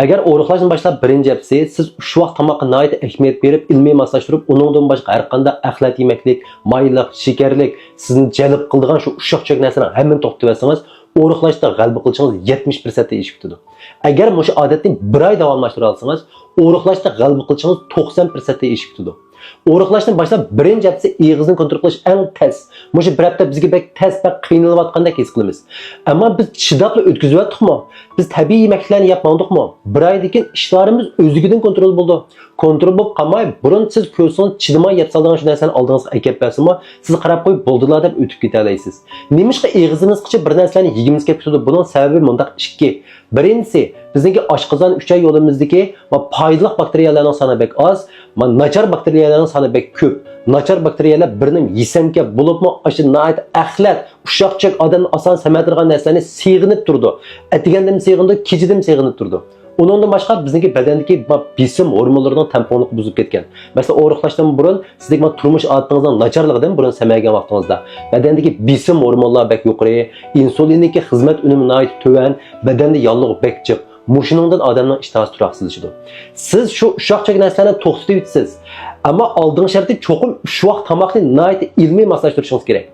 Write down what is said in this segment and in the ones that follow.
Agar o'riqlashdan boshlab birinchi hafta siz shu vaqt tomoqqa nihoyat ahamiyat berib, ilmiy moslashtirib, uningdan boshqa har qanday axlat yemaklik, mayliq, shakarlik sizni jalb qiladigan shu ushaq-cho'k narsalarni hammani to'xtatib olsangiz, o'riqlashda g'alaba qilchingiz 70% ish kutadi. Agar mushu odatni bir oy davomlashtira olsangiz, o'riqlashda g'alaba qilchingiz 90% ish kutadi. O'riqlashdan boshlab birinchi hafta og'izni kontrol qilish eng tez. Mushu bir hafta bizga bek tez va qiynalayotgandek his qilamiz. Ammo biz chidabli o'tkazyaptikmi? Biz tabiiy yemeklarni yapmadikmi? Bir oydan keyin ishlarimiz o'zigidan kontrol bo'ldi. Kontrol bo'lib qolmay, burun siz ko'rsangiz chidamay yeb solgan shu narsani oldingizga akab bersinmi, siz qarab qo'yib bo'ldilar deb o'tib keta olasiz. Nimishqa og'zingizgacha bir narsalarni yegimiz kelib turadi. Buning sababi mundaq ikki. Birinchisi, bizdagi oshqozon 3 oy yo'limizdagi va foydali bakteriyalarning soni bek oz, va nachar bakteriyalarning soni bek ko'p. Nachar bakteriyalar birni yesamga bo'libmi, shu nihoyat axlat, ushaqchak odamni oson samaydirgan narsalarni sig'inib turdi. Atigandim sig'indi, kechidim sig'inib turdi. Undan boshqa bizdagi badandagi besim hormonlarining tamponligi buzib ketgan. Masalan, o'riqlashdan burun sizdagi turmush odatingizning nacharligidan burun samagan vaqtingizda badandagi besim hormonlar bek yuqori, insulinniki xizmat unumi nihoyat tuvan, badanda yallig'i bek jiq. Mushiningdan odamning ishtahosi turaqsizlashadi. Siz shu ushaq-cho'k narsalarni to'xtatib yutasiz. Ammo oldingi sharti cho'qim shu vaqt tomoqni nihoyat ilmiy moslashtirishingiz kerak.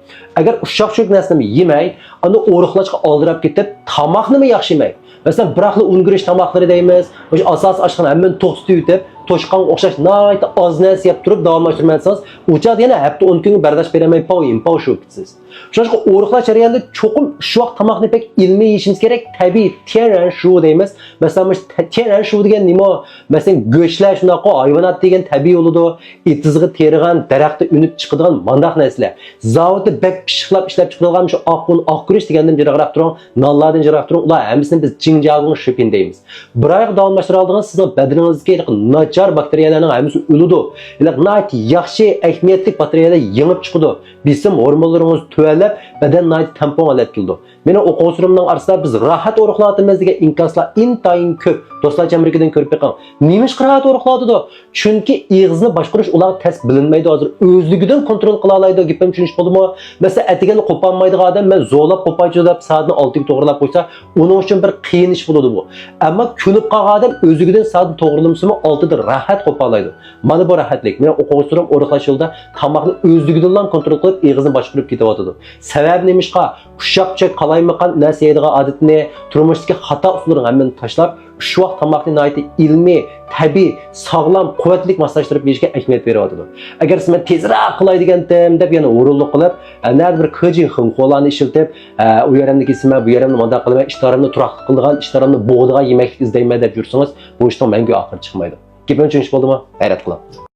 Agar ushaq-cho'k narsani yemay, uni o'riqlashga oldirib ketib, tomoqni yaxshi yemay. Masalan, biroqli ungirish tomoqlari deymiz. O'sha asos oshxona hammani to'xtatib yutib, to'shqon o'xshash nihoyat oz narsa yeb turib davomlashtirmasangiz, o'chadi yana hafta 10 kunga bardosh bermay pov shu ketasiz. Shuning o'riqlash jarayonida cho'qim shu vaqt tomoqni pek ilmiy yeyishimiz kerak. Tabiiy teran shu deymiz. Masalan, teran shu degan nima? Masalan, go'shtlar shunaqa hayvonot degan tabiiy bo'ladi. Etizg'i terigan, daraxtda unib chiqadigan mandaq narsalar. Zavodda bek pishiqlab ishlab chiqarilgan shu oqun, oqkurish degandan jiroqroq turing, nonlardan jiroq turing. Ular hammasini biz jinjagun shipin deymiz. Bir oy davomlashtira oldigan sizning badaningizga nachar bakteriyalarning hammasi o'ladi. Nihoyat yaxshi, ahamiyatli bakteriyalar yengib chiqadi. Besim hormonlaringiz tuvalab, badan nihoyat tampon olib keldi. Meni o'quvchilarimning orasida biz rohat o'riqlatimiz degan inkaslar intayin ko'p. Do'stlar jamrikidan ko'rib beqing. Nima rohat o'riqlatadi? Chunki og'izni boshqarish ular tez bilinmaydi hozir. O'zligidan kontrol qila oladi, gapim tushunish bo'ldimi? Masalan, atigan qo'polmaydigan odam men zo'lab qo'paychi deb soatni 6 ga to'g'rilab qo'ysa, uning uchun bir qiyin ish bo'ladi bu. Ammo kulib qolgan odam o'zigidan soatni to'g'rilamsimi 6 da rahat qo'polaydi. Mana bu rahatlik. Men o'quvchilarim o'riqlash yo'lida tomoqni o'zligidan kontrol qilib og'izni boshqarib ketyapti. Sabab nimishqa? Ushaq-cho'k qalaymagan narsa yeydigan odatni, turmushdagi xato usullarini hammani tashlab, shu vaqt tomoqni nihoyat ilmiy, tabiiy, sog'lom, quvvatli moslashtirib yeyishga ahamiyat beryapti. Agar siz men tezroq qilay degandim deb yana o'rinliq qilib, nada bir qijin xinqo'larni ishlatib, u yerimdagi isma, bu yerimni mundaq qilmay, ishlarimni turaqli qilgan, ishlarimni bo'g'digan yemaklik izlayman deb yursangiz, bu ishdan menga oxir chiqmaydi. Gapim tushunish bo'ldimi? Hayrat qilaman.